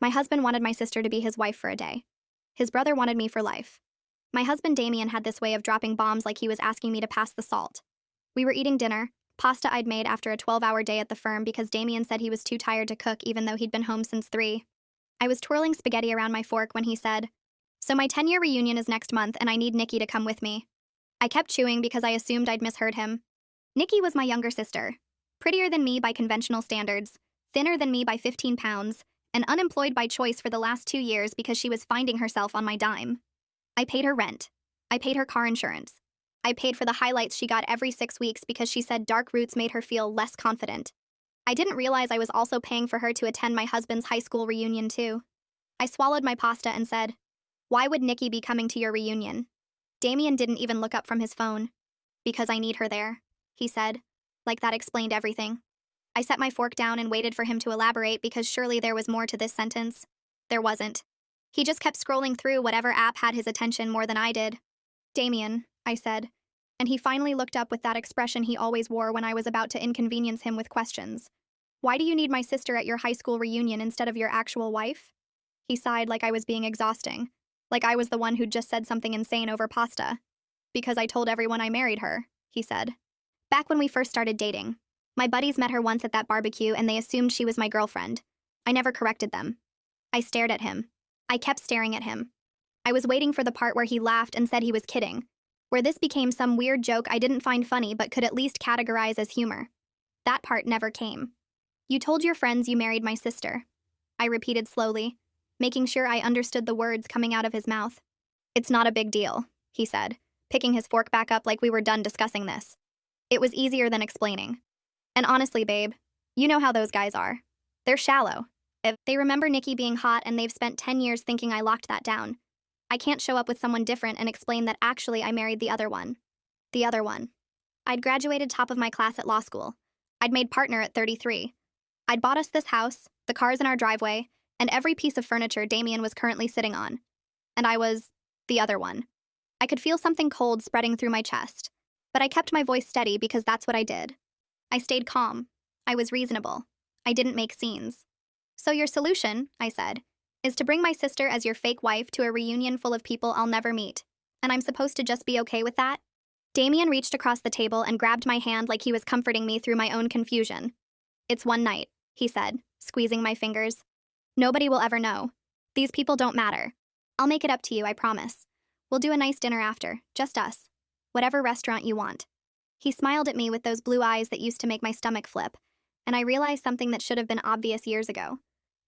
My husband wanted my sister to be his wife for a day. His brother wanted me for life. My husband Damien had this way of dropping bombs like he was asking me to pass the salt. We were eating dinner, pasta I'd made after a 12-hour day at the firm because Damien said he was too tired to cook even though he'd been home since 3. I was twirling spaghetti around my fork when he said, "So my 10-year reunion is next month and I need Nikki to come with me." I kept chewing because I assumed I'd misheard him. Nikki was my younger sister, prettier than me by conventional standards, thinner than me by 15 pounds, and unemployed by choice for the last 2 years because she was finding herself on my dime. I paid her rent. I paid her car insurance. I paid for the highlights she got every 6 weeks because she said dark roots made her feel less confident. I didn't realize I was also paying for her to attend my husband's high school reunion too. I swallowed my pasta and said, "Why would Nikki be coming to your reunion?" Damien didn't even look up from his phone. "Because I need her there," he said. Like that explained everything. I set my fork down and waited for him to elaborate because surely there was more to this sentence. There wasn't. He just kept scrolling through whatever app had his attention more than I did. "Damien," I said, and he finally looked up with that expression he always wore when I was about to inconvenience him with questions. "Why do you need my sister at your high school reunion instead of your actual wife?" He sighed like I was being exhausting, like I was the one who'd just said something insane over pasta. "Because I told everyone I married her," he said. "Back when we first started dating. My buddies met her once at that barbecue and they assumed she was my girlfriend. I never corrected them." I stared at him. I kept staring at him. I was waiting for the part where he laughed and said he was kidding, where this became some weird joke I didn't find funny but could at least categorize as humor. That part never came. "You told your friends you married my sister," I repeated slowly, making sure I understood the words coming out of his mouth. "It's not a big deal," he said, picking his fork back up like we were done discussing this. "It was easier than explaining. And honestly, babe, you know how those guys are. They're shallow. If they remember Nikki being hot and they've spent 10 years thinking I locked that down. I can't show up with someone different and explain that actually I married the other one. The other one. I'd graduated top of my class at law school. I'd made partner at 33. I'd bought us this house, the cars in our driveway, and every piece of furniture Damien was currently sitting on. And I was the other one." I could feel something cold spreading through my chest, but I kept my voice steady because that's what I did. I stayed calm. I was reasonable. I didn't make scenes. "So your solution," I said, "is to bring my sister as your fake wife to a reunion full of people I'll never meet. And I'm supposed to just be okay with that?" Damien reached across the table and grabbed my hand like he was comforting me through my own confusion. "It's one night," he said, squeezing my fingers. "Nobody will ever know. These people don't matter. I'll make it up to you, I promise. We'll do a nice dinner after, just us. Whatever restaurant you want." He smiled at me with those blue eyes that used to make my stomach flip, and I realized something that should have been obvious years ago.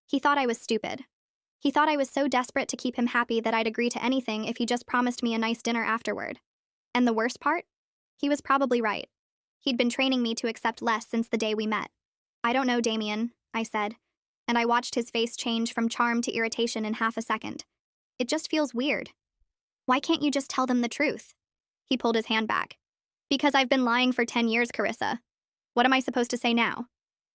He thought I was stupid. He thought I was so desperate to keep him happy that I'd agree to anything if he just promised me a nice dinner afterward. And the worst part? He was probably right. He'd been training me to accept less since the day we met. "I don't know, Damien," I said, and I watched his face change from charm to irritation in half a second. "It just feels weird. Why can't you just tell them the truth?" He pulled his hand back. "Because I've been lying for 10 years, Carissa. What am I supposed to say now?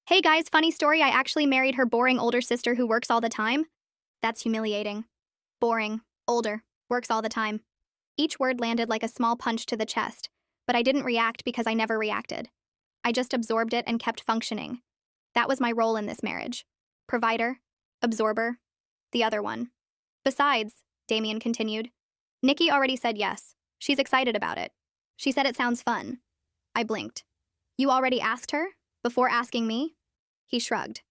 Hey guys, funny story, I actually married her boring older sister who works all the time." That's humiliating. Boring, older, works all the time. Each word landed like a small punch to the chest, but I didn't react because I never reacted. I just absorbed it and kept functioning. That was my role in this marriage. Provider, absorber, the other one. "Besides," Damien continued, "Nikki already said yes. She's excited about it. She said it sounds fun." I blinked. "You already asked her? Before asking me?" He shrugged.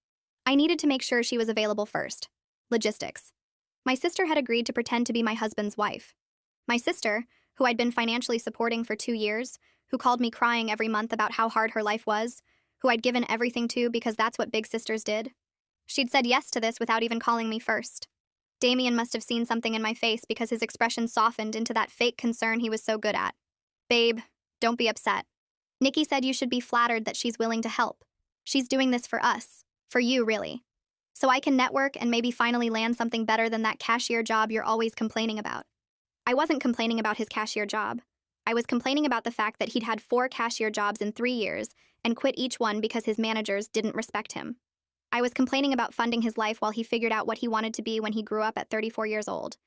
"I needed to make sure she was available first. Logistics. My sister had agreed to pretend to be my husband's wife. My sister, who I'd been financially supporting for 2 years, who called me crying every month about how hard her life was, who I'd given everything to because that's what big sisters did. She'd said yes to this without even calling me first. Damien must have seen something in my face because his expression softened into that fake concern he was so good at. "Babe, don't be upset. Nikki said you should be flattered that she's willing to help. She's doing this for us. For you, really. So I can network and maybe finally land something better than that cashier job you're always complaining about." I wasn't complaining about his cashier job. I was complaining about the fact that he'd had 4 cashier jobs in 3 years and quit each one because his managers didn't respect him. I was complaining about funding his life while he figured out what he wanted to be when he grew up at 34 years old.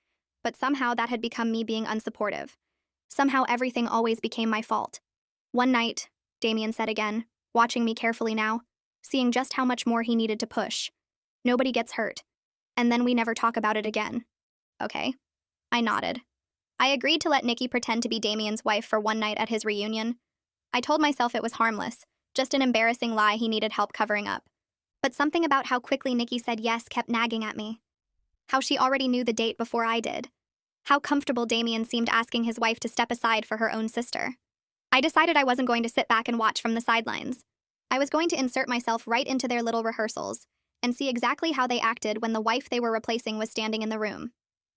But somehow that had become me being unsupportive. Somehow everything always became my fault. "One night," Damien said again, watching me carefully now, seeing just how much more he needed to push. "Nobody gets hurt. and then we never talk about it again. Okay. I nodded. I agreed to let Nikki pretend to be Damien's wife for one night at his reunion. I told myself it was harmless, just an embarrassing lie he needed help covering up. But something about how quickly Nikki said yes kept nagging at me. How she already knew the date before I did. How comfortable Damien seemed asking his wife to step aside for her own sister. I decided I wasn't going to sit back and watch from the sidelines. I was going to insert myself right into their little rehearsals and see exactly how they acted when the wife they were replacing was standing in the room.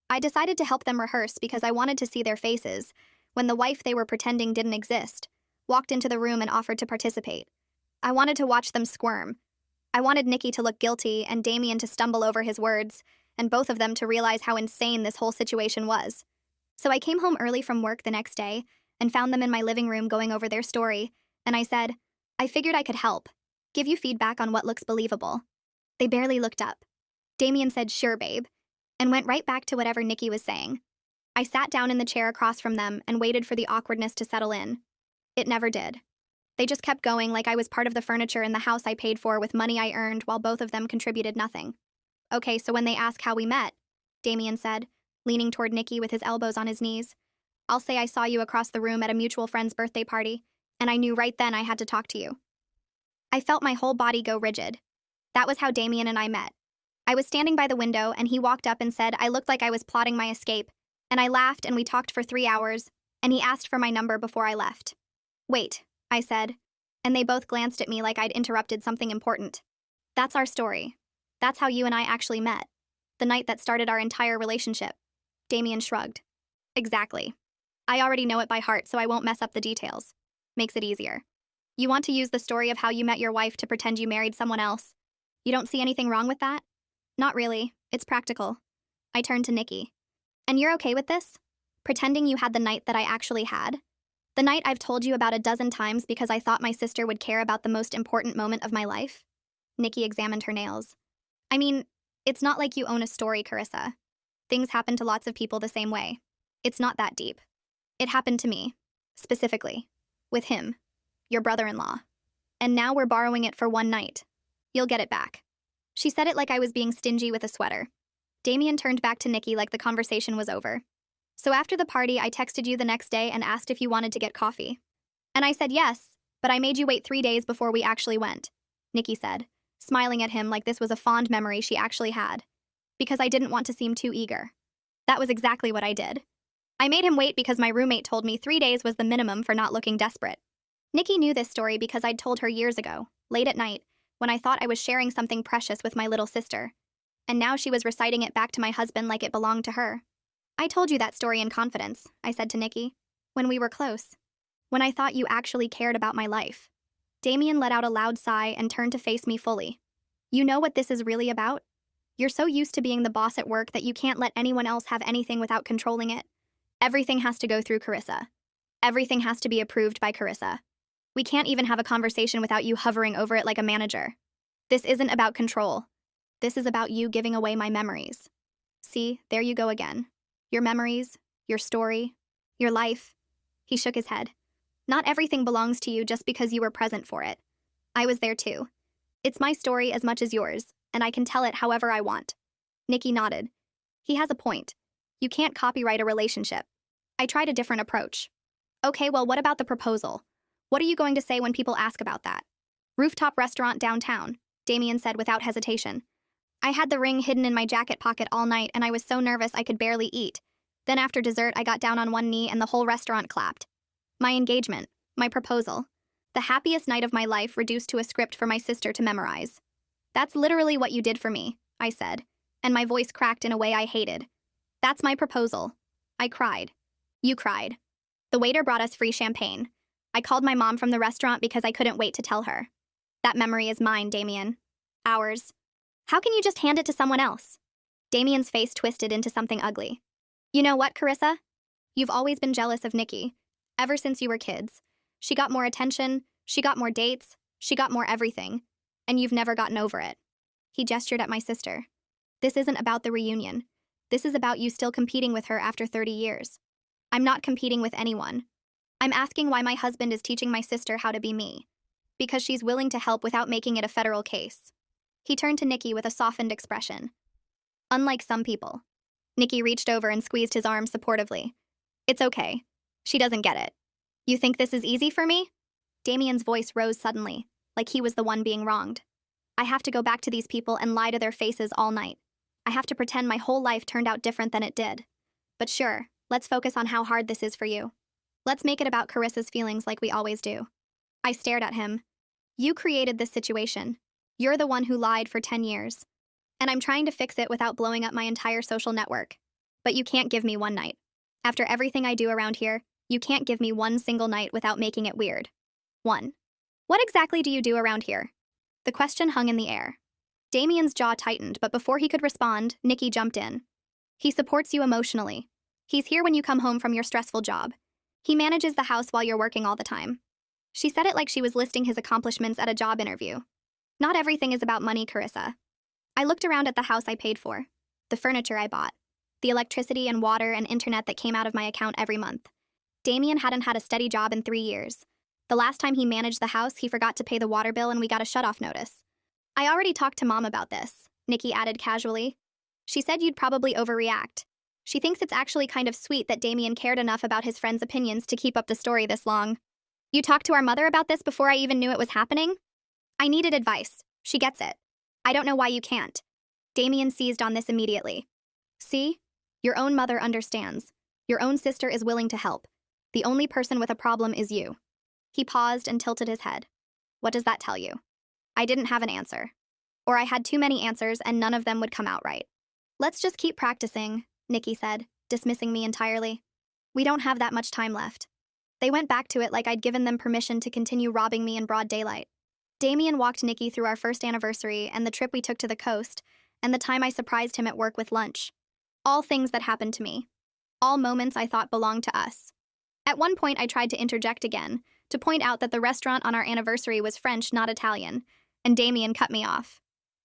I decided to help them rehearse because I wanted to see their faces when the wife they were pretending didn't exist walked into the room and offered to participate. I wanted to watch them squirm. I wanted Nikki to look guilty and Damien to stumble over his words, and both of them to realize how insane this whole situation was. So I came home early from work the next day and found them in my living room going over their story, and I said, I figured I could help, give you feedback on what looks believable. They barely looked up. Damien said, sure, babe, and went right back to whatever Nikki was saying. I sat down in the chair across from them and waited for the awkwardness to settle in. It never did. They just kept going like I was part of the furniture in the house I paid for with money I earned while both of them contributed nothing. Okay, so when they ask how we met, Damien said, leaning toward Nikki with his elbows on his knees, I'll say I saw you across the room at a mutual friend's birthday party, and I knew right then I had to talk to you. I felt my whole body go rigid. That was how Damien and I met. I was standing by the window, and he walked up and said I looked like I was plotting my escape, and I laughed and we talked for 3 hours, and he asked for my number before I left. Wait, I said, and they both glanced at me like I'd interrupted something important. That's our story. That's how you and I actually met. The night that started our entire relationship. Damien shrugged. Exactly. I already know it by heart, so I won't mess up the details. Makes it easier. You want to use the story of how you met your wife to pretend you married someone else. You don't see anything wrong with that? Not really. It's practical. I turned to Nikki. And you're okay with this? Pretending you had the night that I actually had? The night I've told you about a dozen times because I thought my sister would care about the most important moment of my life? Nikki examined her nails. I mean, it's not like you own a story, Carissa. Things happen to lots of people the same way. It's not that deep. It happened to me. Specifically. With him. Your brother-in-law. And now we're borrowing it for one night. You'll get it back. She said it like I was being stingy with a sweater. Damien turned back to Nikki like the conversation was over. So after the party, I texted you the next day and asked if you wanted to get coffee. And I said yes, but I made you wait 3 days before we actually went, Nikki said, smiling at him like this was a fond memory she actually had. Because I didn't want to seem too eager. That was exactly what I did. I made him wait because my roommate told me 3 days was the minimum for not looking desperate. Nikki knew this story because I'd told her years ago, late at night, when I thought I was sharing something precious with my little sister. And now she was reciting it back to my husband like it belonged to her. I told you that story in confidence, I said to Nikki, when we were close. When I thought you actually cared about my life. Damien let out a loud sigh and turned to face me fully. You know what this is really about? You're so used to being the boss at work that you can't let anyone else have anything without controlling it. Everything has to go through Carissa. Everything has to be approved by Carissa. We can't even have a conversation without you hovering over it like a manager. This isn't about control. This is about you giving away my memories. See, there you go again. Your memories, your story, your life. He shook his head. Not everything belongs to you just because you were present for it. I was there too. It's my story as much as yours, and I can tell it however I want. Nikki nodded. He has a point. You can't copyright a relationship. I tried a different approach. Okay, well, what about the proposal? What are you going to say when people ask about that? Rooftop restaurant downtown, Damien said without hesitation. I had the ring hidden in my jacket pocket all night and I was so nervous I could barely eat. Then after dessert, I got down on one knee and the whole restaurant clapped. My engagement, my proposal. The happiest night of my life reduced to a script for my sister to memorize. That's literally what you did for me, I said, and my voice cracked in a way I hated. That's my proposal. I cried. You cried. The waiter brought us free champagne. I called my mom from the restaurant because I couldn't wait to tell her. That memory is mine, Damien. Ours. How can you just hand it to someone else? Damien's face twisted into something ugly. You know what, Carissa? You've always been jealous of Nikki. Ever since you were kids. She got more attention, she got more dates, she got more everything. And you've never gotten over it. He gestured at my sister. This isn't about the reunion. This is about you still competing with her after 30 years. I'm not competing with anyone. I'm asking why my husband is teaching my sister how to be me. Because she's willing to help without making it a federal case. He turned to Nikki with a softened expression. Unlike some people. Nikki reached over and squeezed his arm supportively. It's okay. She doesn't get it. You think this is easy for me? Damien's voice rose suddenly, like he was the one being wronged. I have to go back to these people and lie to their faces all night. I have to pretend my whole life turned out different than it did. But sure, let's focus on how hard this is for you. Let's make it about Carissa's feelings like we always do. I stared at him. You created this situation. You're the one who lied for 10 years. And I'm trying to fix it without blowing up my entire social network. But you can't give me one night. After everything I do around here, you can't give me one single night without making it weird. 1. What exactly do you do around here? The question hung in the air. Damien's jaw tightened, but before he could respond, Nikki jumped in. He supports you emotionally. He's here when you come home from your stressful job. He manages the house while you're working all the time. She said it like she was listing his accomplishments at a job interview. Not everything is about money, Carissa. I looked around at the house I paid for, the furniture I bought, the electricity and water and internet that came out of my account every month. Damien hadn't had a steady job in 3 years. The last time he managed the house, he forgot to pay the water bill and we got a shut-off notice. I already talked to Mom about this, Nikki added casually. She said you'd probably overreact. She thinks it's actually kind of sweet that Damien cared enough about his friend's opinions to keep up the story this long. You talked to our mother about this before I even knew it was happening? I needed advice. She gets it. I don't know why you can't. Damien seized on this immediately. See? Your own mother understands. Your own sister is willing to help. The only person with a problem is you. He paused and tilted his head. What does that tell you? I didn't have an answer. Or I had too many answers and none of them would come out right. Let's just keep practicing, Nikki said, dismissing me entirely. We don't have that much time left. They went back to it like I'd given them permission to continue robbing me in broad daylight. Damien walked Nikki through our first anniversary and the trip we took to the coast, and the time I surprised him at work with lunch. All things that happened to me. All moments I thought belonged to us. At one point I tried to interject again, to point out that the restaurant on our anniversary was French, not Italian, and Damien cut me off.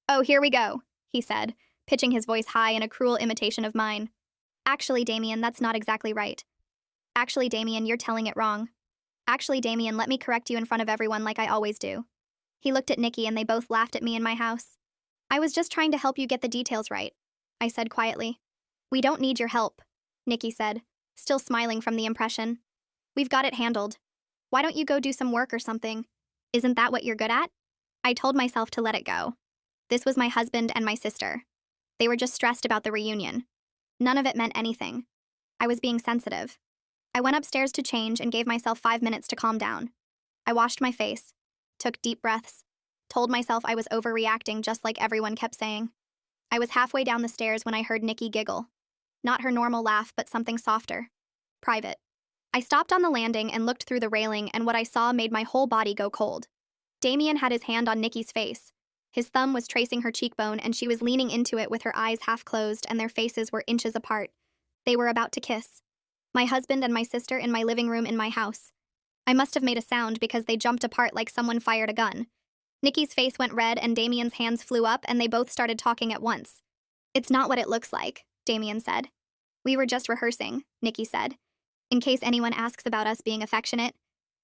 Oh, here we go, he said, pitching his voice high in a cruel imitation of mine. Actually, Damien, that's not exactly right. Actually, Damien, you're telling it wrong. Actually, Damien, let me correct you in front of everyone like I always do. He looked at Nikki and they both laughed at me in my house. I was just trying to help you get the details right, I said quietly. We don't need your help, Nikki said, still smiling from the impression. We've got it handled. Why don't you go do some work or something? Isn't that what you're good at? I told myself to let it go. This was my husband and my sister. They were just stressed about the reunion. None of it meant anything. I was being sensitive. I went upstairs to change and gave myself 5 minutes to calm down. I washed my face, took deep breaths, told myself I was overreacting just like everyone kept saying. I was halfway down the stairs when I heard Nikki giggle. Not her normal laugh, but something softer. Private. I stopped on the landing and looked through the railing, and what I saw made my whole body go cold. Damien had his hand on Nikki's face. His thumb was tracing her cheekbone, and she was leaning into it with her eyes half closed and their faces were inches apart. They were about to kiss. My husband and my sister in my living room in my house. I must have made a sound because they jumped apart like someone fired a gun. Nikki's face went red and Damien's hands flew up and they both started talking at once. It's not what it looks like, Damien said. We were just rehearsing, Nikki said. In case anyone asks about us being affectionate.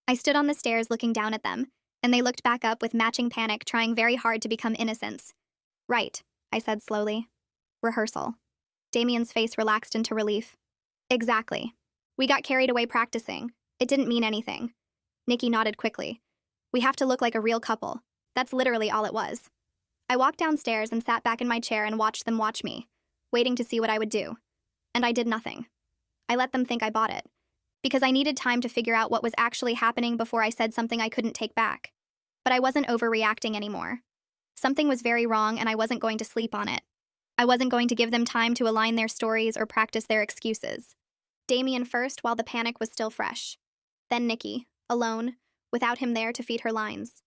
I stood on the stairs looking down at them, and they looked back up with matching panic, trying very hard to become innocents. Right, I said slowly. Rehearsal. Damien's face relaxed into relief. Exactly. We got carried away practicing. It didn't mean anything. Nikki nodded quickly. We have to look like a real couple. That's literally all it was. I walked downstairs and sat back in my chair and watched them watch me, waiting to see what I would do. And I did nothing. I let them think I bought it. Because I needed time to figure out what was actually happening before I said something I couldn't take back. But I wasn't overreacting anymore. Something was very wrong and I wasn't going to sleep on it. I wasn't going to give them time to align their stories or practice their excuses. Damien first while the panic was still fresh. Then Nikki, alone, without him there to feed her lines.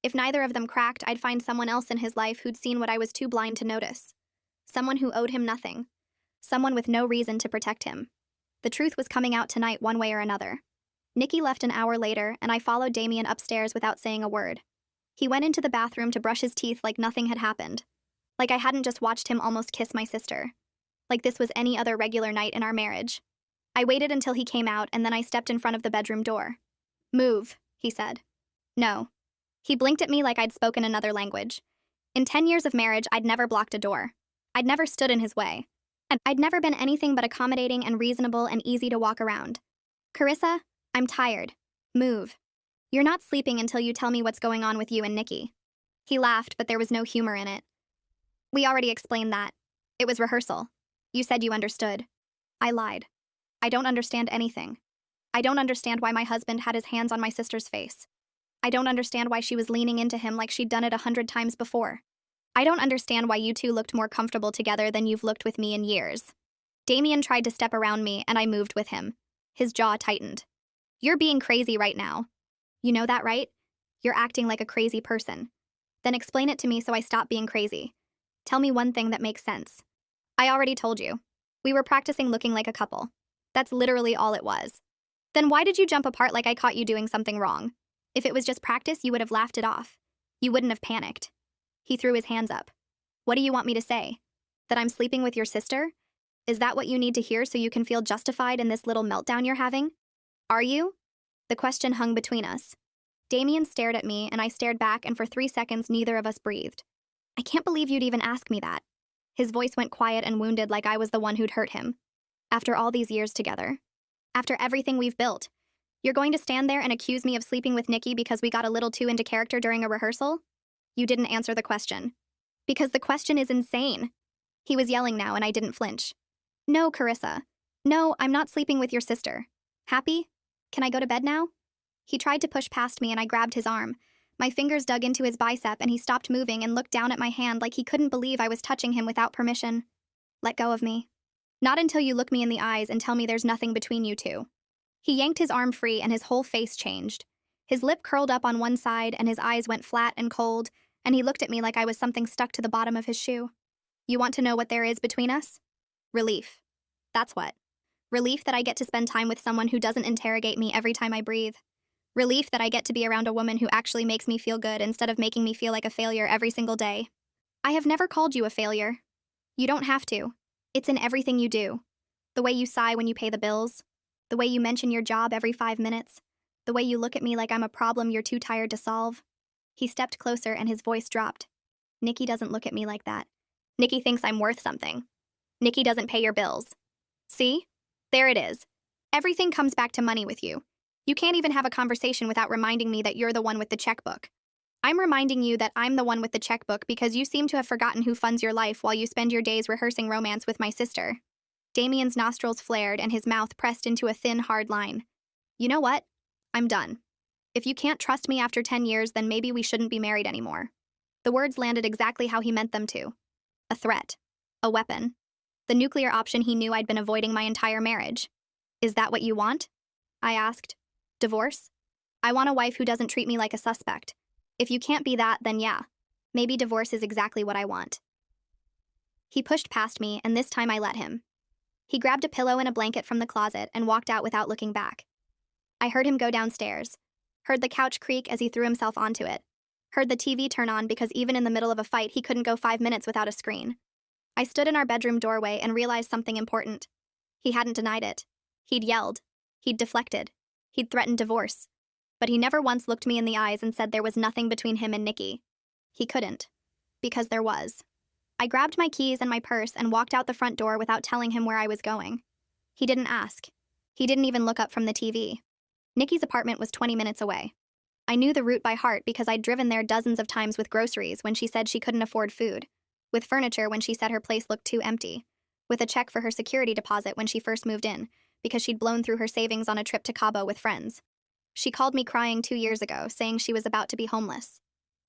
If neither of them cracked, I'd find someone else in his life who'd seen what I was too blind to notice. Someone who owed him nothing. Someone with no reason to protect him. The truth was coming out tonight one way or another. Nikki left an hour later, and I followed Damien upstairs without saying a word. He went into the bathroom to brush his teeth like nothing had happened. Like I hadn't just watched him almost kiss my sister. Like this was any other regular night in our marriage. I waited until he came out, and then I stepped in front of the bedroom door. Move, he said. No. He blinked at me like I'd spoken another language. In 10 years of marriage, I'd never blocked a door. I'd never stood in his way. And I'd never been anything but accommodating and reasonable and easy to walk around. Carissa, I'm tired. Move. You're not sleeping until you tell me what's going on with you and Nikki. He laughed, but there was no humor in it. We already explained that. It was rehearsal. You said you understood. I lied. I don't understand anything. I don't understand why my husband had his hands on my sister's face. I don't understand why she was leaning into him like she'd done it 100 times before. I don't understand why you two looked more comfortable together than you've looked with me in years. Damien tried to step around me, and I moved with him. His jaw tightened. You're being crazy right now. You know that, right? You're acting like a crazy person. Then explain it to me so I stop being crazy. Tell me one thing that makes sense. I already told you. We were practicing looking like a couple. That's literally all it was. Then why did you jump apart like I caught you doing something wrong? If it was just practice, you would have laughed it off. You wouldn't have panicked. He threw his hands up. What do you want me to say? That I'm sleeping with your sister? Is that what you need to hear so you can feel justified in this little meltdown you're having? Are you? The question hung between us. Damien stared at me, and I stared back, and for 3 seconds neither of us breathed. I can't believe you'd even ask me that. His voice went quiet and wounded like I was the one who'd hurt him. After all these years together. After everything we've built. You're going to stand there and accuse me of sleeping with Nikki because we got a little too into character during a rehearsal? You didn't answer the question. Because the question is insane. He was yelling now, and I didn't flinch. No, Carissa. No, I'm not sleeping with your sister. Happy? Can I go to bed now? He tried to push past me, and I grabbed his arm. My fingers dug into his bicep, and he stopped moving and looked down at my hand like he couldn't believe I was touching him without permission. Let go of me. Not until you look me in the eyes and tell me there's nothing between you two. He yanked his arm free, and his whole face changed. His lip curled up on one side, and his eyes went flat and cold, and he looked at me like I was something stuck to the bottom of his shoe. You want to know what there is between us? Relief. That's what. Relief that I get to spend time with someone who doesn't interrogate me every time I breathe. Relief that I get to be around a woman who actually makes me feel good instead of making me feel like a failure every single day. I have never called you a failure. You don't have to. It's in everything you do. The way you sigh when you pay the bills. The way you mention your job every 5 minutes. The way you look at me like I'm a problem you're too tired to solve. He stepped closer and his voice dropped. Nikki doesn't look at me like that. Nikki thinks I'm worth something. Nikki doesn't pay your bills. See? There it is. Everything comes back to money with you. You can't even have a conversation without reminding me that you're the one with the checkbook. I'm reminding you that I'm the one with the checkbook because you seem to have forgotten who funds your life while you spend your days rehearsing romance with my sister. Damien's nostrils flared and his mouth pressed into a thin, hard line. You know what? I'm done. If you can't trust me after 10 years, then maybe we shouldn't be married anymore. The words landed exactly how he meant them to. A threat. A weapon. The nuclear option he knew I'd been avoiding my entire marriage. Is that what you want? I asked. Divorce? I want a wife who doesn't treat me like a suspect. If you can't be that, then yeah. Maybe divorce is exactly what I want. He pushed past me, and this time I let him. He grabbed a pillow and a blanket from the closet and walked out without looking back. I heard him go downstairs. Heard the couch creak as he threw himself onto it. Heard the TV turn on because even in the middle of a fight, he couldn't go 5 minutes without a screen. I stood in our bedroom doorway and realized something important. He hadn't denied it. He'd yelled. He'd deflected. He'd threatened divorce. But he never once looked me in the eyes and said there was nothing between him and Nikki. He couldn't. Because there was. I grabbed my keys and my purse and walked out the front door without telling him where I was going. He didn't ask. He didn't even look up from the TV. Nikki's apartment was 20 minutes away. I knew the route by heart because I'd driven there dozens of times with groceries when she said she couldn't afford food, with furniture when she said her place looked too empty, with a check for her security deposit when she first moved in, because she'd blown through her savings on a trip to Cabo with friends. She called me crying 2 years ago, saying she was about to be homeless.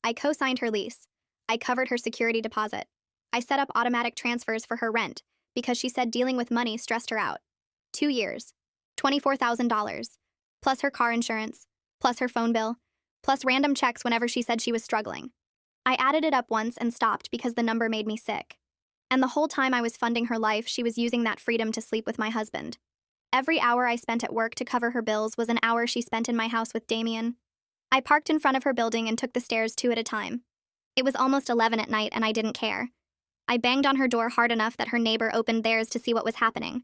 I co-signed her lease. I covered her security deposit. I set up automatic transfers for her rent, because she said dealing with money stressed her out. 2 years. $24,000. Plus her car insurance. Plus her phone bill. Plus random checks whenever she said she was struggling. I added it up once and stopped because the number made me sick. And the whole time I was funding her life, she was using that freedom to sleep with my husband. Every hour I spent at work to cover her bills was an hour she spent in my house with Damien. I parked in front of her building and took the stairs 2 at a time. It was almost 11 at night and I didn't care. I banged on her door hard enough that her neighbor opened theirs to see what was happening.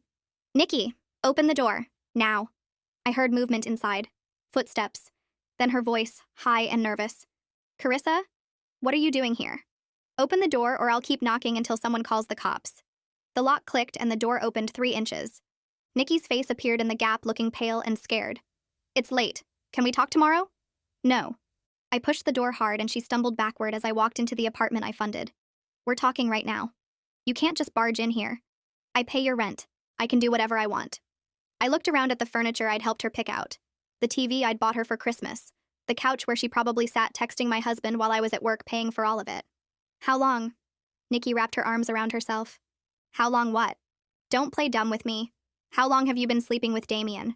Nikki, open the door, now. I heard movement inside. Footsteps. Then her voice, high and nervous. Carissa? What are you doing here? Open the door or I'll keep knocking until someone calls the cops. The lock clicked and the door opened 3 inches. Nikki's face appeared in the gap, looking pale and scared. It's late. Can we talk tomorrow? No. I pushed the door hard and she stumbled backward as I walked into the apartment I funded. We're talking right now. You can't just barge in here. I pay your rent. I can do whatever I want. I looked around at the furniture I'd helped her pick out. The TV I'd bought her for Christmas. The couch where she probably sat texting my husband while I was at work paying for all of it. How long? Nikki wrapped her arms around herself. How long what? Don't play dumb with me. How long have you been sleeping with Damien?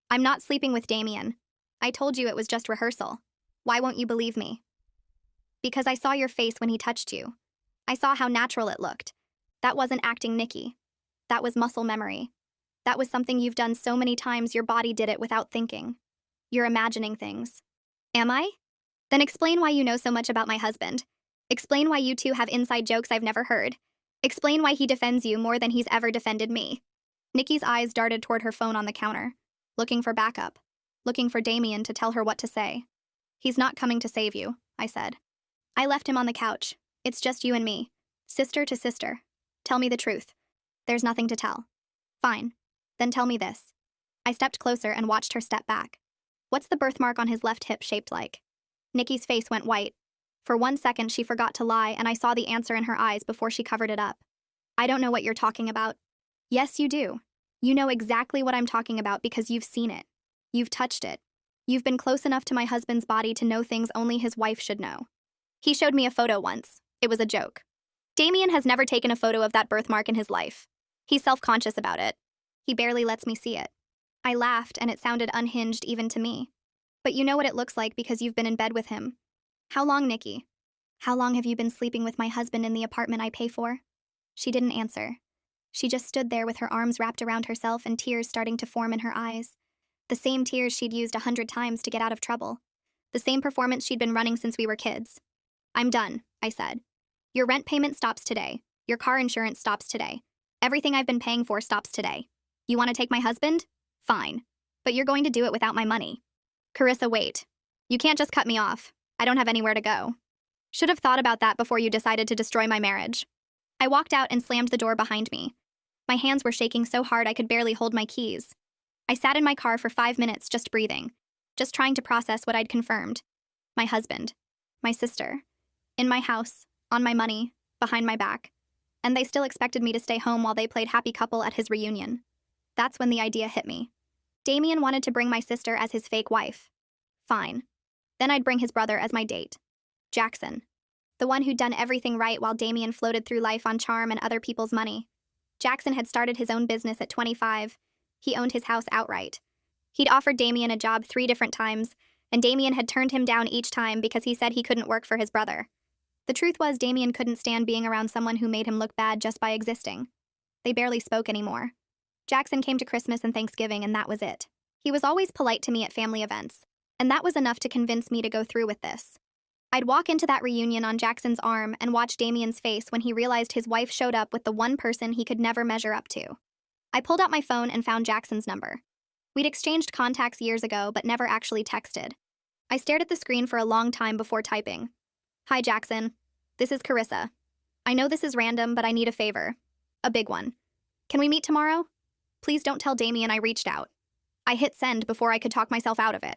I'm not sleeping with Damien. I told you it was just rehearsal. Why won't you believe me? Because I saw your face when he touched you. I saw how natural it looked. That wasn't acting, Nikki. That was muscle memory. That was something you've done so many times your body did it without thinking. You're imagining things. Am I? Then explain why you know so much about my husband. Explain why you two have inside jokes I've never heard. Explain why he defends you more than he's ever defended me. Nikki's eyes darted toward her phone on the counter, looking for backup, looking for Damien to tell her what to say. He's not coming to save you, I said. I left him on the couch. It's just you and me, sister to sister. Tell me the truth. There's nothing to tell. Fine. Then tell me this. I stepped closer and watched her step back. What's the birthmark on his left hip shaped like? Nikki's face went white. For 1 second, she forgot to lie, and I saw the answer in her eyes before she covered it up. I don't know what you're talking about. Yes, you do. You know exactly what I'm talking about because you've seen it. You've touched it. You've been close enough to my husband's body to know things only his wife should know. He showed me a photo once. It was a joke. Damien has never taken a photo of that birthmark in his life. He's self-conscious about it. He barely lets me see it. I laughed, and it sounded unhinged even to me. But you know what it looks like because you've been in bed with him. How long, Nikki? How long have you been sleeping with my husband in the apartment I pay for? She didn't answer. She just stood there with her arms wrapped around herself and tears starting to form in her eyes. The same tears she'd used 100 times to get out of trouble. The same performance she'd been running since we were kids. I'm done, I said. Your rent payment stops today. Your car insurance stops today. Everything I've been paying for stops today. You want to take my husband? Fine. But you're going to do it without my money. Carissa, wait. You can't just cut me off. I don't have anywhere to go. Should have thought about that before you decided to destroy my marriage. I walked out and slammed the door behind me. My hands were shaking so hard I could barely hold my keys. I sat in my car for 5 minutes just breathing, just trying to process what I'd confirmed. My husband. My sister. In my house. On my money. Behind my back. And they still expected me to stay home while they played happy couple at his reunion. That's when the idea hit me. Damien wanted to bring my sister as his fake wife. Fine. Then I'd bring his brother as my date. Jackson. The one who'd done everything right while Damien floated through life on charm and other people's money. Jackson had started his own business at 25. He owned his house outright. He'd offered Damien a job 3 different times, and Damien had turned him down each time because he said he couldn't work for his brother. The truth was Damien couldn't stand being around someone who made him look bad just by existing. They barely spoke anymore. Jackson came to Christmas and Thanksgiving, and that was it. He was always polite to me at family events, and that was enough to convince me to go through with this. I'd walk into that reunion on Jackson's arm and watch Damien's face when he realized his wife showed up with the one person he could never measure up to. I pulled out my phone and found Jackson's number. We'd exchanged contacts years ago, but never actually texted. I stared at the screen for a long time before typing. Hi, Jackson. This is Carissa. I know this is random, but I need a favor. A big one. Can we meet tomorrow? Please don't tell Damien I reached out. I hit send before I could talk myself out of it.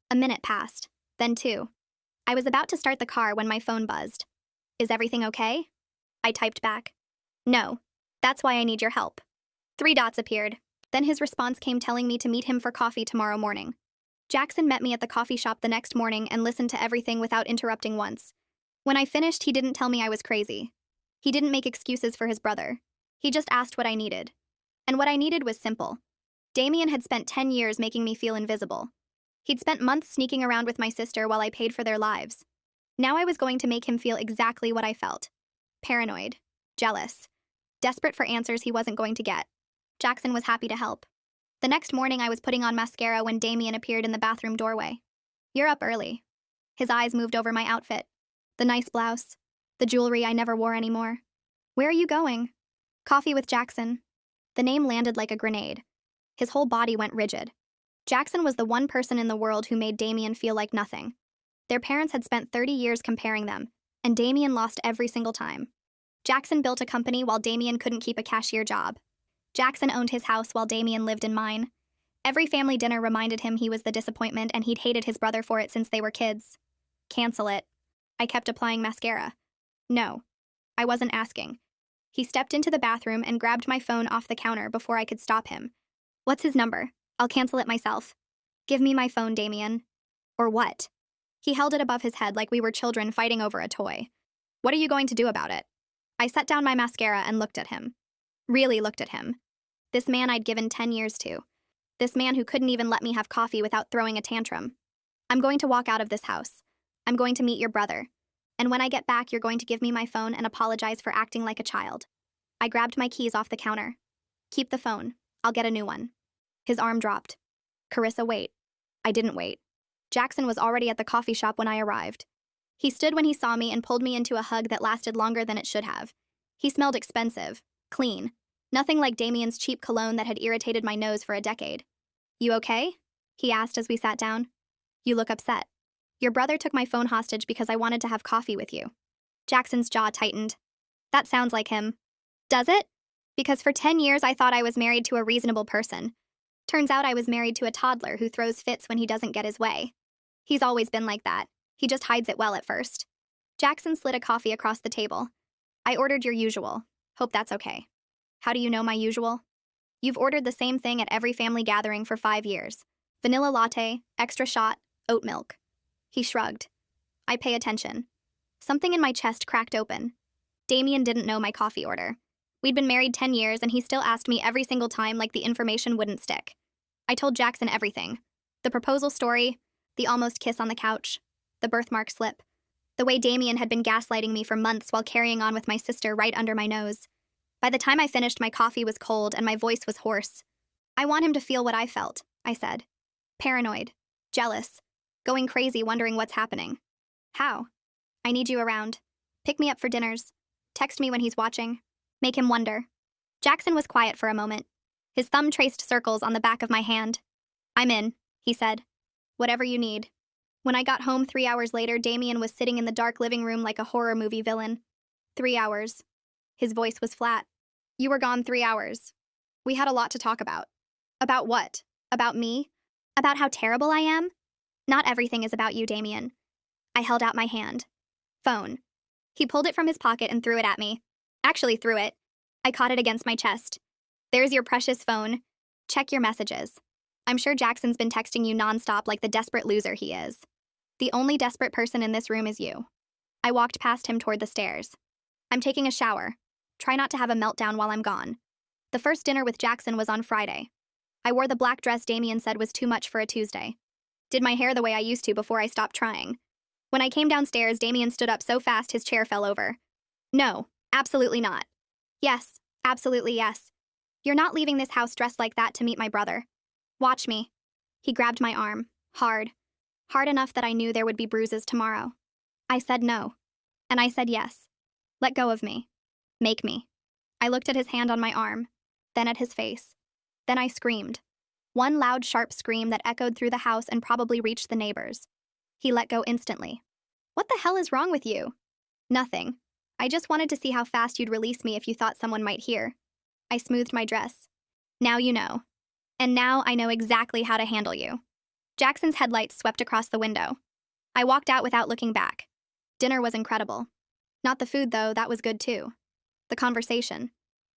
A minute passed, then 2. I was about to start the car when my phone buzzed. Is everything okay? I typed back. No. That's why I need your help. 3 dots appeared. Then his response came telling me to meet him for coffee tomorrow morning. Jackson met me at the coffee shop the next morning and listened to everything without interrupting once. When I finished, he didn't tell me I was crazy. He didn't make excuses for his brother. He just asked what I needed. And what I needed was simple. Damien had spent 10 years making me feel invisible. He'd spent months sneaking around with my sister while I paid for their lives. Now I was going to make him feel exactly what I felt. Paranoid. Jealous. Desperate for answers he wasn't going to get. Jackson was happy to help. The next morning I was putting on mascara when Damien appeared in the bathroom doorway. You're up early. His eyes moved over my outfit. The nice blouse. The jewelry I never wore anymore. Where are you going? Coffee with Jackson. The name landed like a grenade. His whole body went rigid. Jackson was the one person in the world who made Damien feel like nothing. Their parents had spent 30 years comparing them, And Damien lost every single time. Jackson built a company while Damien couldn't keep a cashier job. Jackson owned his house while Damien lived in mine. Every family dinner reminded him he was the disappointment and he'd hated his brother for it since they were kids. Cancel it. I kept applying mascara. No. I wasn't asking. He stepped into the bathroom and grabbed my phone off the counter before I could stop him. What's his number? I'll cancel it myself. Give me my phone, Damien. Or what? He held it above his head like we were children fighting over a toy. What are you going to do about it? I set down my mascara and looked at him. Really looked at him. This man I'd given 10 years to. This man who couldn't even let me have coffee without throwing a tantrum. I'm going to walk out of this house. I'm going to meet your brother. And when I get back, you're going to give me my phone and apologize for acting like a child. I grabbed my keys off the counter. Keep the phone. I'll get a new one. His arm dropped. Carissa, wait. I didn't wait. Jackson was already at the coffee shop when I arrived. He stood when he saw me and pulled me into a hug that lasted longer than it should have. He smelled expensive, clean, nothing like Damien's cheap cologne that had irritated my nose for a decade. You okay? He asked as we sat down. You look upset. Your brother took my phone hostage because I wanted to have coffee with you. Jackson's jaw tightened. That sounds like him. Does it? Because for 10 years I thought I was married to a reasonable person. Turns out I was married to a toddler who throws fits when he doesn't get his way. He's always been like that. He just hides it well at first. Jackson slid a coffee across the table. I ordered your usual. Hope that's okay. How do you know my usual? You've ordered the same thing at every family gathering for 5 years. Vanilla latte, extra shot, oat milk. He shrugged. I pay attention. Something in my chest cracked open. Damien didn't know my coffee order. We'd been married 10 years and he still asked me every single time like the information wouldn't stick. I told Jackson everything. The proposal story, the almost kiss on the couch, the birthmark slip, the way Damien had been gaslighting me for months while carrying on with my sister right under my nose. By the time I finished, my coffee was cold and my voice was hoarse. I want him to feel what I felt, I said. Paranoid, jealous, going crazy wondering what's happening. How? I need you around. Pick me up for dinners. Text me when he's watching. Make him wonder. Jackson was quiet for a moment. His thumb traced circles on the back of my hand. I'm in, he said. Whatever you need. When I got home 3 hours later, Damien was sitting in the dark living room like a horror movie villain. 3 hours. His voice was flat. You were gone 3 hours. We had a lot to talk about. About what? About me? About how terrible I am? Not everything is about you, Damien. I held out my hand. Phone. He pulled it from his pocket and threw it at me. Actually threw it. I caught it against my chest. There's your precious phone. Check your messages. I'm sure Jackson's been texting you nonstop like the desperate loser he is. The only desperate person in this room is you. I walked past him toward the stairs. I'm taking a shower. Try not to have a meltdown while I'm gone. The first dinner with Jackson was on Friday. I wore the black dress Damien said was too much for a Tuesday. Did my hair the way I used to before I stopped trying. When I came downstairs, Damien stood up so fast his chair fell over. No, absolutely not. Yes, absolutely yes. You're not leaving this house dressed like that to meet my brother. Watch me. He grabbed my arm, hard. Hard enough that I knew there would be bruises tomorrow. I said no. And I said yes. Let go of me. Make me. I looked at his hand on my arm, then at his face. Then I screamed. One loud, sharp scream that echoed through the house and probably reached the neighbors. He let go instantly. What the hell is wrong with you? Nothing. I just wanted to see how fast you'd release me if you thought someone might hear. I smoothed my dress. Now you know. And now I know exactly how to handle you. Jackson's headlights swept across the window. I walked out without looking back. Dinner was incredible. Not the food, though, that was good too. The conversation.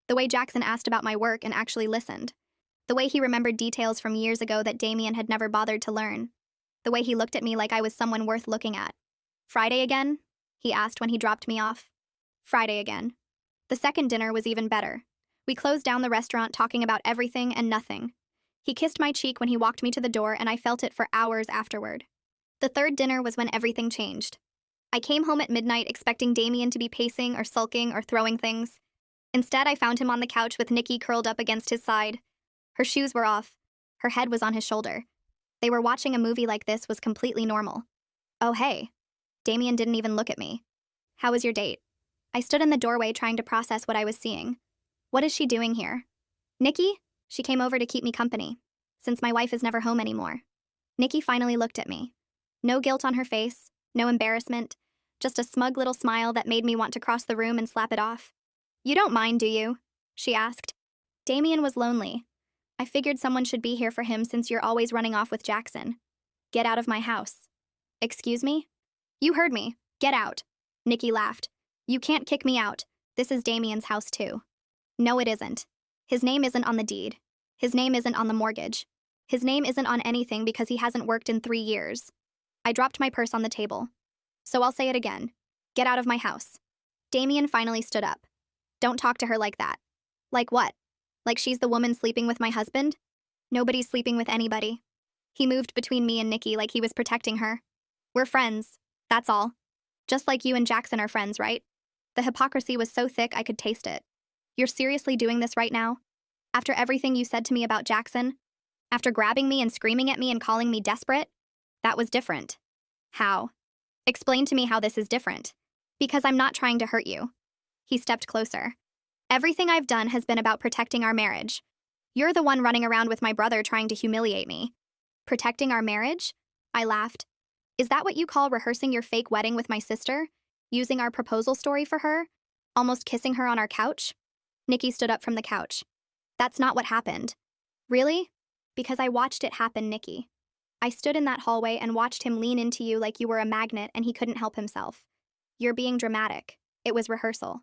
The way Jackson asked about my work and actually listened. The way he remembered details from years ago that Damien had never bothered to learn. The way he looked at me like I was someone worth looking at. Friday again? He asked when he dropped me off. Friday again. The second dinner was even better. We closed down the restaurant talking about everything and nothing. He kissed my cheek when he walked me to the door and I felt it for hours afterward. The third dinner was when everything changed. I came home at midnight expecting Damien to be pacing or sulking or throwing things. Instead, I found him on the couch with Nikki curled up against his side. Her shoes were off. Her head was on his shoulder. They were watching a movie like this was completely normal. Oh, hey. Damien didn't even look at me. How was your date? I stood in the doorway trying to process what I was seeing. What is she doing here? Nikki? She came over to keep me company, since my wife is never home anymore. Nikki finally looked at me. No guilt on her face, no embarrassment, just a smug little smile that made me want to cross the room and slap it off. "You don't mind, do you?" she asked. Damien was lonely. "I figured someone should be here for him since you're always running off with Jackson." "Get out of my house." "Excuse me?" "You heard me. Get out." Nikki laughed. "You can't kick me out. This is Damien's house too." "No, it isn't. His name isn't on the deed. His name isn't on the mortgage. His name isn't on anything because he hasn't worked in 3 years." I dropped my purse on the table. "So I'll say it again. Get out of my house." Damien finally stood up. "Don't talk to her like that." "Like what? Like she's the woman sleeping with my husband?" "Nobody's sleeping with anybody." He moved between me and Nikki like he was protecting her. "We're friends. That's all. Just like you and Jackson are friends, right?" The hypocrisy was so thick I could taste it. "You're seriously doing this right now? After everything you said to me about Jackson? After grabbing me and screaming at me and calling me desperate? That was different." "How?" "Explain to me how this is different." "Because I'm not trying to hurt you." He stepped closer. "Everything I've done has been about protecting our marriage. You're the one running around with my brother trying to humiliate me." "Protecting our marriage?" I laughed. "Is that what you call rehearsing your fake wedding with my sister? Using our proposal story for her? Almost kissing her on our couch?" Nikki stood up from the couch. "That's not what happened." "Really?" "Because I watched it happen, Nikki. I stood in that hallway and watched him lean into you like you were a magnet and he couldn't help himself. You're being dramatic. It was rehearsal."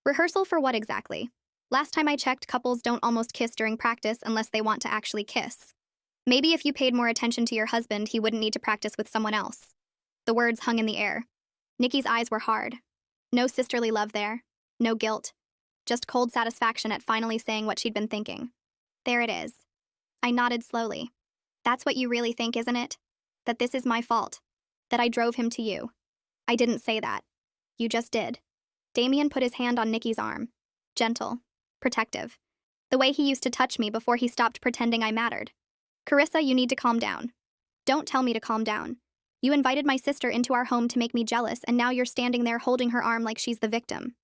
"Rehearsal for what exactly? Last time I checked, couples don't almost kiss during practice unless they want to actually kiss. Maybe if you paid more attention to your husband, he wouldn't need to practice with someone else." The words hung in the air. Nikki's eyes were hard. No sisterly love there. No guilt. Just cold satisfaction at finally saying what she'd been thinking. "There it is." I nodded slowly. "That's what you really think, isn't it? That this is my fault. That I drove him to you." "I didn't say that. You just did." Damien put his hand on Nikki's arm. Gentle. Protective. The way he used to touch me before he stopped pretending I mattered. "Carissa, you need to calm down." "Don't tell me to calm down. You invited my sister into our home to make me jealous, and now you're standing there holding her arm like she's the victim."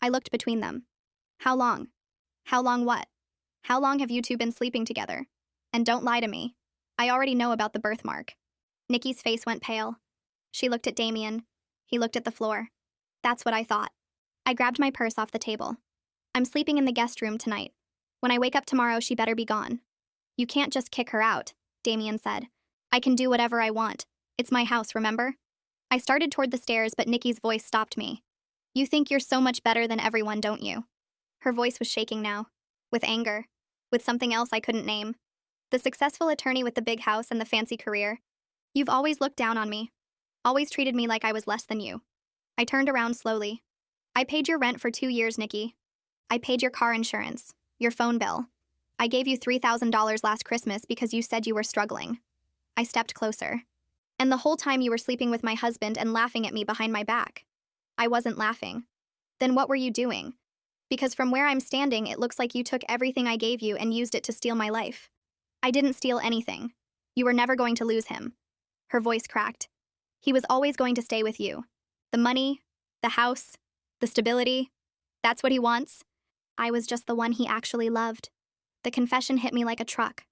I looked between them. "How long?" "How long what?" "How long have you two been sleeping together? And don't lie to me. I already know about the birthmark." Nikki's face went pale. She looked at Damien. He looked at the floor. "That's what I thought." I grabbed my purse off the table. "I'm sleeping in the guest room tonight. When I wake up tomorrow, she better be gone." "You can't just kick her out," Damien said. "I can do whatever I want. It's my house, remember?" I started toward the stairs, but Nikki's voice stopped me. "You think you're so much better than everyone, don't you?" Her voice was shaking now. With anger. With something else I couldn't name. "The successful attorney with the big house and the fancy career. You've always looked down on me. Always treated me like I was less than you." I turned around slowly. "I paid your rent for 2 years, Nikki. I paid your car insurance. Your phone bill. I gave you $3,000 last Christmas because you said you were struggling." I stepped closer. "And the whole time you were sleeping with my husband and laughing at me behind my back." I wasn't laughing. "Then what were you doing? Because from where I'm standing, it looks like you took everything I gave you and used it to steal my life." "I didn't steal anything. You were never going to lose him." Her voice cracked. "He was always going to stay with you. The money, the house, the stability. That's what he wants." I was just the one he actually loved. The confession hit me like a truck.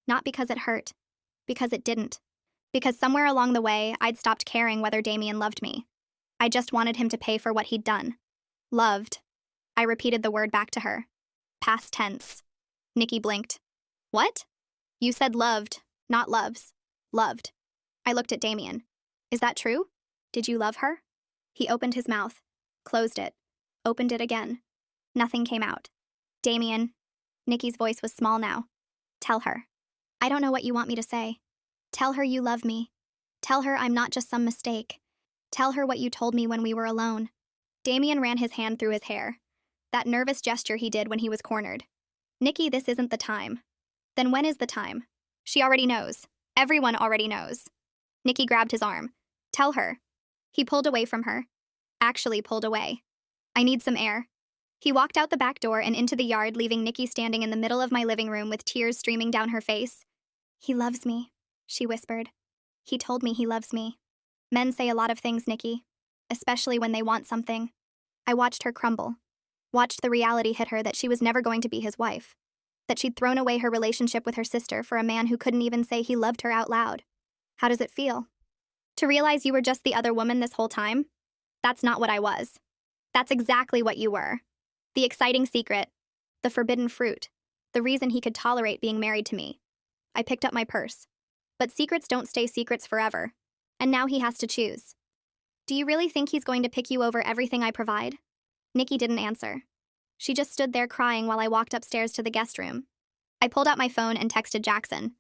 Not because it hurt. Because it didn't. Because somewhere along the way, I'd stopped caring whether Damien loved me. I just wanted him to pay for what he'd done. Loved. I repeated the word back to her. Past tense. Nikki blinked. "What?" "You said loved, not loves. Loved." I looked at Damien. "Is that true? Did you love her?" He opened his mouth. Closed it. Opened it again. Nothing came out. "Damien." Nikki's voice was small now. "Tell her." "I don't know what you want me to say." "Tell her you love me. Tell her I'm not just some mistake. Tell her what you told me when we were alone." Damien ran his hand through his hair. That nervous gesture he did when he was cornered. "Nikki, this isn't the time." "Then when is the time?" "She already knows. Everyone already knows." Nikki grabbed his arm. "Tell her." He pulled away from her. Actually pulled away. "I need some air." He walked out the back door and into the yard, leaving Nikki standing in the middle of my living room with tears streaming down her face. "He loves me," she whispered. "He told me he loves me." Men say a lot of things, Nikki. Especially when they want something. I watched her crumble. Watched the reality hit her that she was never going to be his wife. That she'd thrown away her relationship with her sister for a man who couldn't even say he loved her out loud. How does it feel? To realize you were just the other woman this whole time? That's not what I was. That's exactly what you were. The exciting secret, the forbidden fruit, the reason he could tolerate being married to me. I picked up my purse. But secrets don't stay secrets forever. And now he has to choose. Do you really think he's going to pick you over everything I provide? Nikki didn't answer. She just stood there crying while I walked upstairs to the guest room. I pulled out my phone and texted Jackson.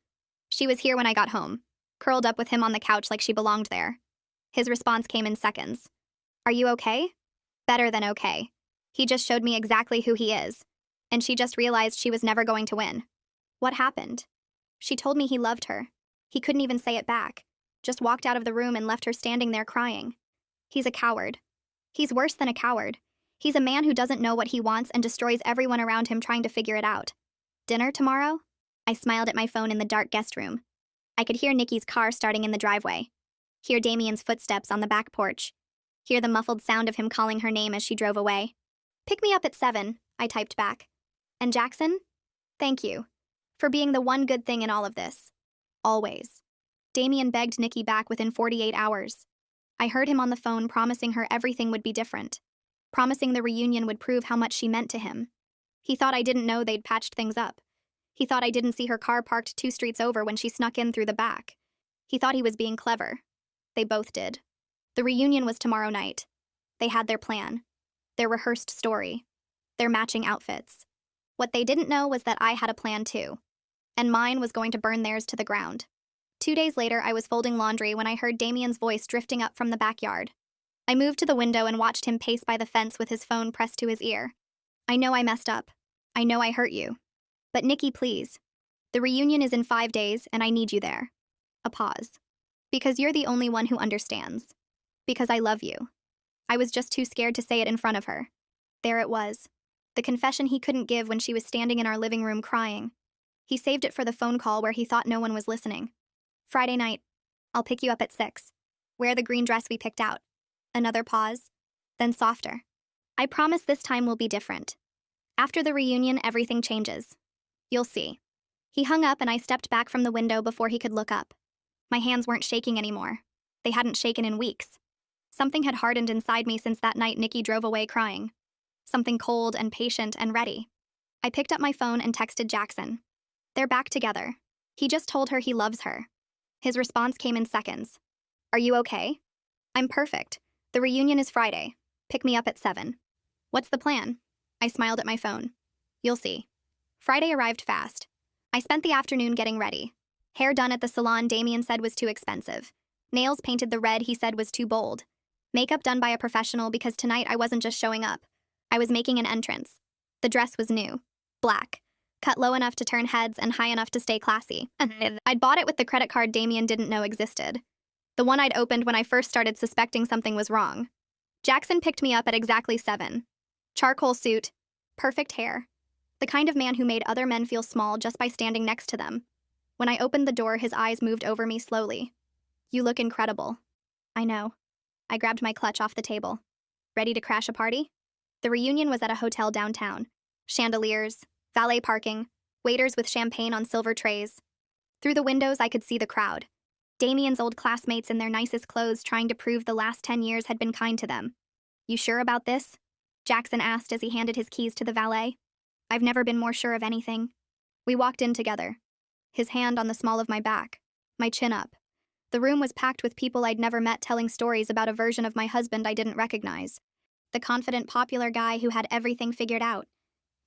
She was here when I got home, curled up with him on the couch like she belonged there. His response came in seconds. Are you okay? Better than okay. He just showed me exactly who he is. And she just realized she was never going to win. What happened? She told me he loved her. He couldn't even say it back. Just walked out of the room and left her standing there crying. He's a coward. He's worse than a coward. He's a man who doesn't know what he wants and destroys everyone around him trying to figure it out. Dinner tomorrow? I smiled at my phone in the dark guest room. I could hear Nikki's car starting in the driveway. Hear Damien's footsteps on the back porch. Hear the muffled sound of him calling her name as she drove away. Pick me up at 7, I typed back. And Jackson? Thank you. For being the one good thing in all of this. Always. Damien begged Nikki back within 48 hours. I heard him on the phone promising her everything would be different. Promising the reunion would prove how much she meant to him. He thought I didn't know they'd patched things up. He thought I didn't see her car parked 2 streets over when she snuck in through the back. He thought he was being clever. They both did. The reunion was tomorrow night. They had their plan. Their rehearsed story. Their matching outfits. What they didn't know was that I had a plan too. And mine was going to burn theirs to the ground. 2 days later, I was folding laundry when I heard Damien's voice drifting up from the backyard. I moved to the window and watched him pace by the fence with his phone pressed to his ear. I know I messed up. I know I hurt you. But Nikki, please. The reunion is in 5 days, and I need you there. A pause. Because you're the only one who understands. Because I love you. I was just too scared to say it in front of her. There it was. The confession he couldn't give when she was standing in our living room crying. He saved it for the phone call where he thought no one was listening. Friday night. I'll pick you up at 6. Wear the green dress we picked out. Another pause. Then softer. I promise this time will be different. After the reunion, everything changes. You'll see. He hung up and I stepped back from the window before he could look up. My hands weren't shaking anymore. They hadn't shaken in weeks. Something had hardened inside me since that night Nikki drove away crying. Something cold and patient and ready. I picked up my phone and texted Jackson. They're back together. He just told her he loves her. His response came in seconds. Are you okay? I'm perfect. The reunion is Friday. Pick me up at 7. What's the plan? I smiled at my phone. You'll see. Friday arrived fast. I spent the afternoon getting ready. Hair done at the salon Damien said was too expensive. Nails painted the red he said was too bold. Makeup done by a professional because tonight I wasn't just showing up. I was making an entrance. The dress was new. Black. Cut low enough to turn heads and high enough to stay classy. I'd bought it with the credit card Damien didn't know existed. The one I'd opened when I first started suspecting something was wrong. Jackson picked me up at exactly 7. Charcoal suit. Perfect hair. The kind of man who made other men feel small just by standing next to them. When I opened the door, his eyes moved over me slowly. You look incredible. I know. I grabbed my clutch off the table. Ready to crash a party? The reunion was at a hotel downtown. Chandeliers, valet parking, waiters with champagne on silver trays. Through the windows, I could see the crowd. Damien's old classmates in their nicest clothes trying to prove the last 10 years had been kind to them. You sure about this? Jackson asked as he handed his keys to the valet. I've never been more sure of anything. We walked in together. His hand on the small of my back, my chin up. The room was packed with people I'd never met telling stories about a version of my husband I didn't recognize. The confident, popular guy who had everything figured out.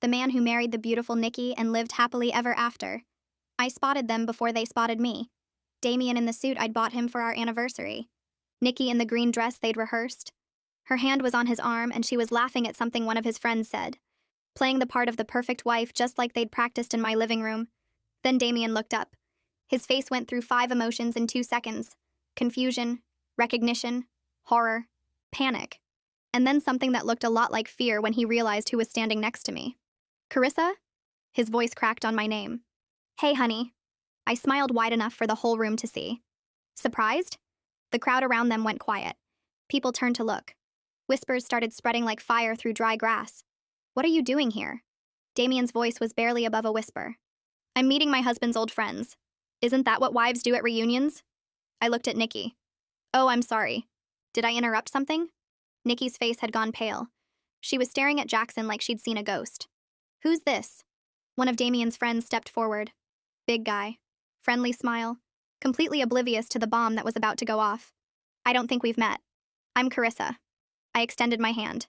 The man who married the beautiful Nikki and lived happily ever after. I spotted them before they spotted me. Damien in the suit I'd bought him for our anniversary. Nikki in the green dress they'd rehearsed. Her hand was on his arm and she was laughing at something one of his friends said. Playing the part of the perfect wife just like they'd practiced in my living room. Then Damien looked up. His face went through 5 emotions in 2 seconds. Confusion, recognition, horror, panic. And then something that looked a lot like fear when he realized who was standing next to me. Carissa? His voice cracked on my name. Hey, honey. I smiled wide enough for the whole room to see. Surprised? The crowd around them went quiet. People turned to look. Whispers started spreading like fire through dry grass. What are you doing here? Damien's voice was barely above a whisper. I'm meeting my husband's old friends. Isn't that what wives do at reunions? I looked at Nikki. Oh, I'm sorry. Did I interrupt something? Nikki's face had gone pale. She was staring at Jackson like she'd seen a ghost. Who's this? One of Damien's friends stepped forward. Big guy. Friendly smile. Completely oblivious to the bomb that was about to go off. I don't think we've met. I'm Carissa. I extended my hand.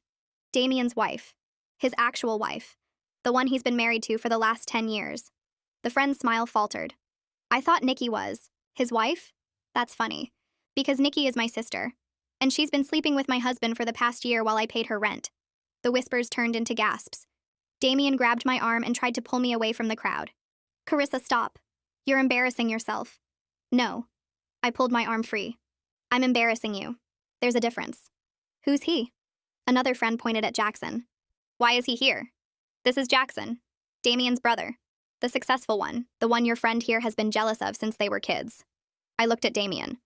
Damien's wife. His actual wife. The one he's been married to for the last 10 years. The friend's smile faltered. I thought Nikki was. His wife? That's funny. Because Nikki is my sister. And she's been sleeping with my husband for the past year while I paid her rent. The whispers turned into gasps. Damien grabbed my arm and tried to pull me away from the crowd. Carissa, stop. You're embarrassing yourself. No. I pulled my arm free. I'm embarrassing you. There's a difference. Who's he? Another friend pointed at Jackson. Why is he here? This is Jackson, Damien's brother. The successful one, the one your friend here has been jealous of since they were kids. I looked at Damien.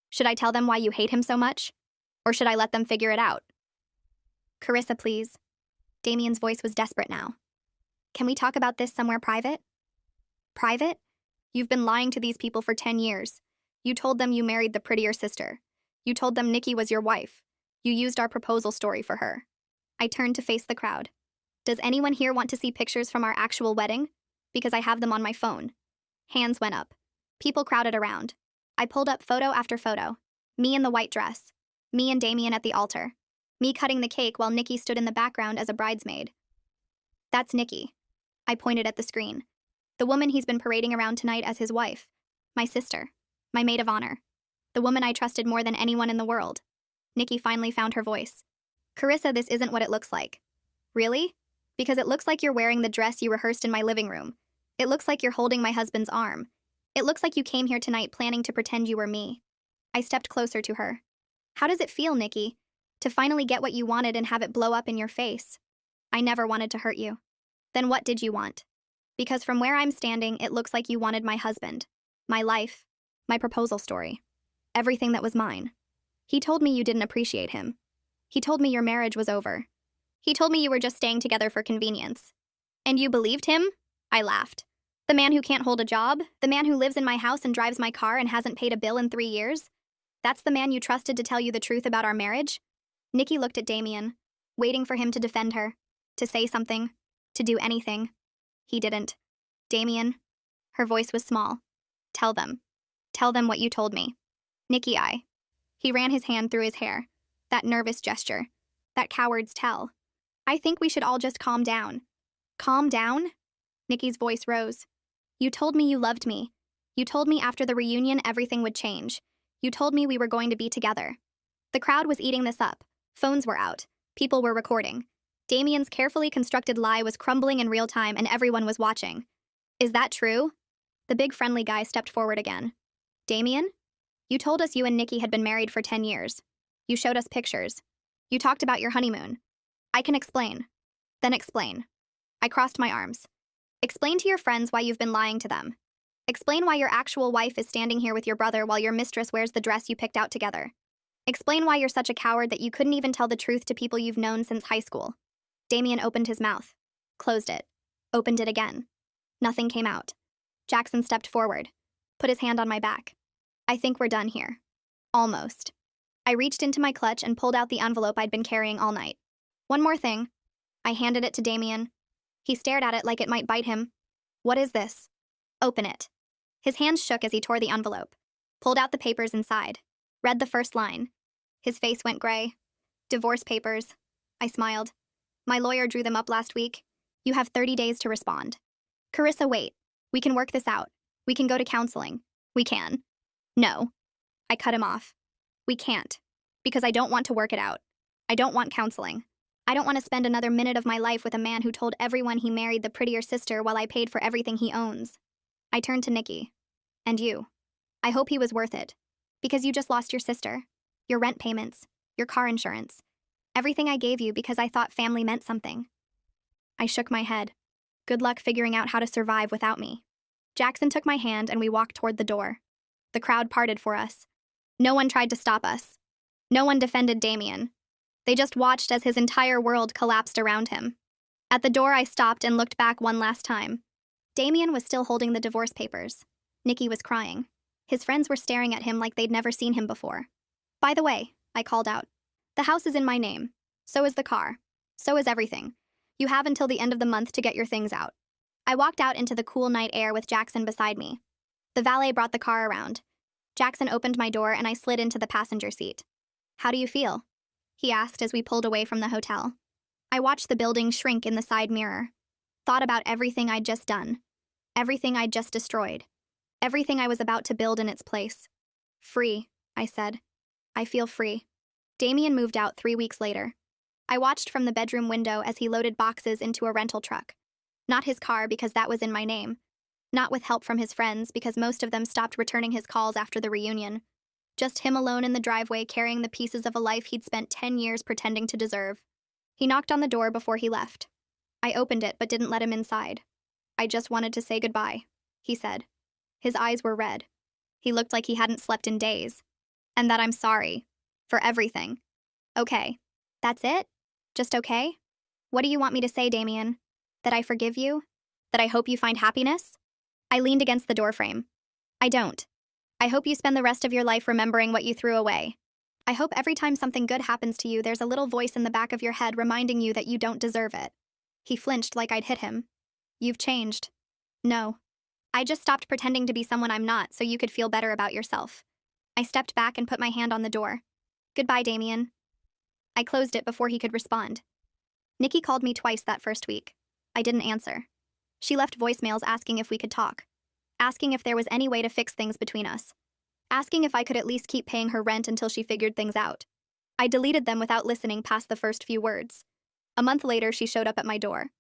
Should I tell them why you hate him so much? Or should I let them figure it out? Carissa, please. Damien's voice was desperate now. Can we talk about this somewhere private? Private? You've been lying to these people for 10 years. You told them you married the prettier sister. You told them Nikki was your wife. You used our proposal story for her. I turned to face the crowd. Does anyone here want to see pictures from our actual wedding? Because I have them on my phone. Hands went up. People crowded around. I pulled up photo after photo. Me in the white dress. Me and Damien at the altar. Me cutting the cake while Nikki stood in the background as a bridesmaid. That's Nikki. I pointed at the screen. The woman he's been parading around tonight as his wife. My sister. My maid of honor. The woman I trusted more than anyone in the world. Nikki finally found her voice. Carissa, this isn't what it looks like. Really? Because it looks like you're wearing the dress you rehearsed in my living room. It looks like you're holding my husband's arm. It looks like you came here tonight planning to pretend you were me. I stepped closer to her. How does it feel, Nikki? To finally get what you wanted and have it blow up in your face? I never wanted to hurt you. Then what did you want? Because from where I'm standing, it looks like you wanted my husband. My life. My proposal story. Everything that was mine. He told me you didn't appreciate him. He told me your marriage was over. He told me you were just staying together for convenience. And you believed him? I laughed. The man who can't hold a job? The man who lives in my house and drives my car and hasn't paid a bill in 3 years? That's the man you trusted to tell you the truth about our marriage? Nikki looked at Damien, waiting for him to defend her, to say something, to do anything. He didn't. Damien. Her voice was small. Tell them. Tell them what you told me. Nikki, He ran his hand through his hair. That nervous gesture. That coward's tell. I think we should all just calm down. Calm down? Nikki's voice rose. You told me you loved me. You told me after the reunion everything would change. You told me we were going to be together. The crowd was eating this up. Phones were out. People were recording. Damien's carefully constructed lie was crumbling in real time and everyone was watching. Is that true? The big friendly guy stepped forward again. Damien? You told us you and Nikki had been married for 10 years. You showed us pictures. You talked about your honeymoon. I can explain. Then explain. I crossed my arms. Explain to your friends why you've been lying to them. Explain why your actual wife is standing here with your brother while your mistress wears the dress you picked out together. Explain why you're such a coward that you couldn't even tell the truth to people you've known since high school. Damien opened his mouth. Closed it. Opened it again. Nothing came out. Jackson stepped forward. Put his hand on my back. I think we're done here. Almost. I reached into my clutch and pulled out the envelope I'd been carrying all night. One more thing. I handed it to Damien. He stared at it like it might bite him. What is this? Open it. His hands shook as he tore the envelope. Pulled out the papers inside. Read the first line. His face went gray. Divorce papers. I smiled. My lawyer drew them up last week. You have 30 days to respond. Carissa, wait. We can work this out. We can go to counseling. We can. No. I cut him off. We can't. Because I don't want to work it out. I don't want counseling. I don't want to spend another minute of my life with a man who told everyone he married the prettier sister while I paid for everything he owns. I turned to Nikki. And you. I hope he was worth it. Because you just lost your sister. Your rent payments. Your car insurance. Everything I gave you because I thought family meant something. I shook my head. Good luck figuring out how to survive without me. Jackson took my hand and we walked toward the door. The crowd parted for us. No one tried to stop us. No one defended Damien. They just watched as his entire world collapsed around him. At the door, I stopped and looked back one last time. Damien was still holding the divorce papers. Nikki was crying. His friends were staring at him like they'd never seen him before. By the way, I called out. The house is in my name. So is the car. So is everything. You have until the end of the month to get your things out. I walked out into the cool night air with Jackson beside me. The valet brought the car around. Jackson opened my door and I slid into the passenger seat. How do you feel? He asked as we pulled away from the hotel. I watched the building shrink in the side mirror. Thought about everything I'd just done. Everything I'd just destroyed. Everything I was about to build in its place. Free, I said. I feel free. Damien moved out 3 weeks later. I watched from the bedroom window as he loaded boxes into a rental truck. Not his car because that was in my name. Not with help from his friends because most of them stopped returning his calls after the reunion. Just him alone in the driveway carrying the pieces of a life he'd spent 10 years pretending to deserve. He knocked on the door before he left. I opened it but didn't let him inside. I just wanted to say goodbye, he said. His eyes were red. He looked like he hadn't slept in days. And that I'm sorry. For everything. Okay. That's it? Just okay? What do you want me to say, Damien? That I forgive you? That I hope you find happiness? I leaned against the doorframe. I don't. I hope you spend the rest of your life remembering what you threw away. I hope every time something good happens to you, there's a little voice in the back of your head reminding you that you don't deserve it. He flinched like I'd hit him. You've changed. No. I just stopped pretending to be someone I'm not so you could feel better about yourself. I stepped back and put my hand on the door. Goodbye, Damien. I closed it before he could respond. Nikki called me twice that first week. I didn't answer. She left voicemails asking if we could talk. Asking if there was any way to fix things between us. Asking if I could at least keep paying her rent until she figured things out. I deleted them without listening past the first few words. A month later, she showed up at my door.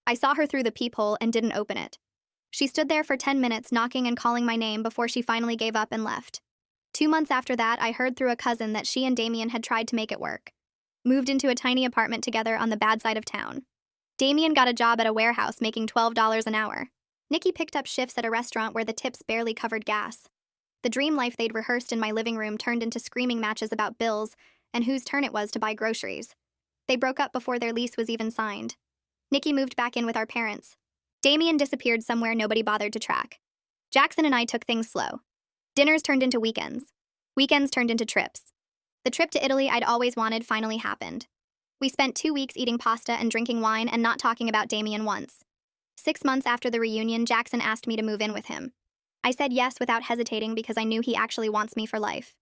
I saw her through the peephole and didn't open it. She stood there for 10 minutes knocking and calling my name before she finally gave up and left. 2 months after that, I heard through a cousin that she and Damien had tried to make it work. Moved into a tiny apartment together on the bad side of town. Damien got a job at a warehouse making $12 an hour. Nikki picked up shifts at a restaurant where the tips barely covered gas. The dream life they'd rehearsed in my living room turned into screaming matches about bills and whose turn it was to buy groceries. They broke up before their lease was even signed. Nikki moved back in with our parents. Damien disappeared somewhere nobody bothered to track. Jackson and I took things slow. Dinners turned into weekends. Weekends turned into trips. The trip to Italy I'd always wanted finally happened. We spent 2 weeks eating pasta and drinking wine and not talking about Damien once. 6 months after the reunion, Jackson asked me to move in with him. I said yes without hesitating because I knew he actually wants me for life.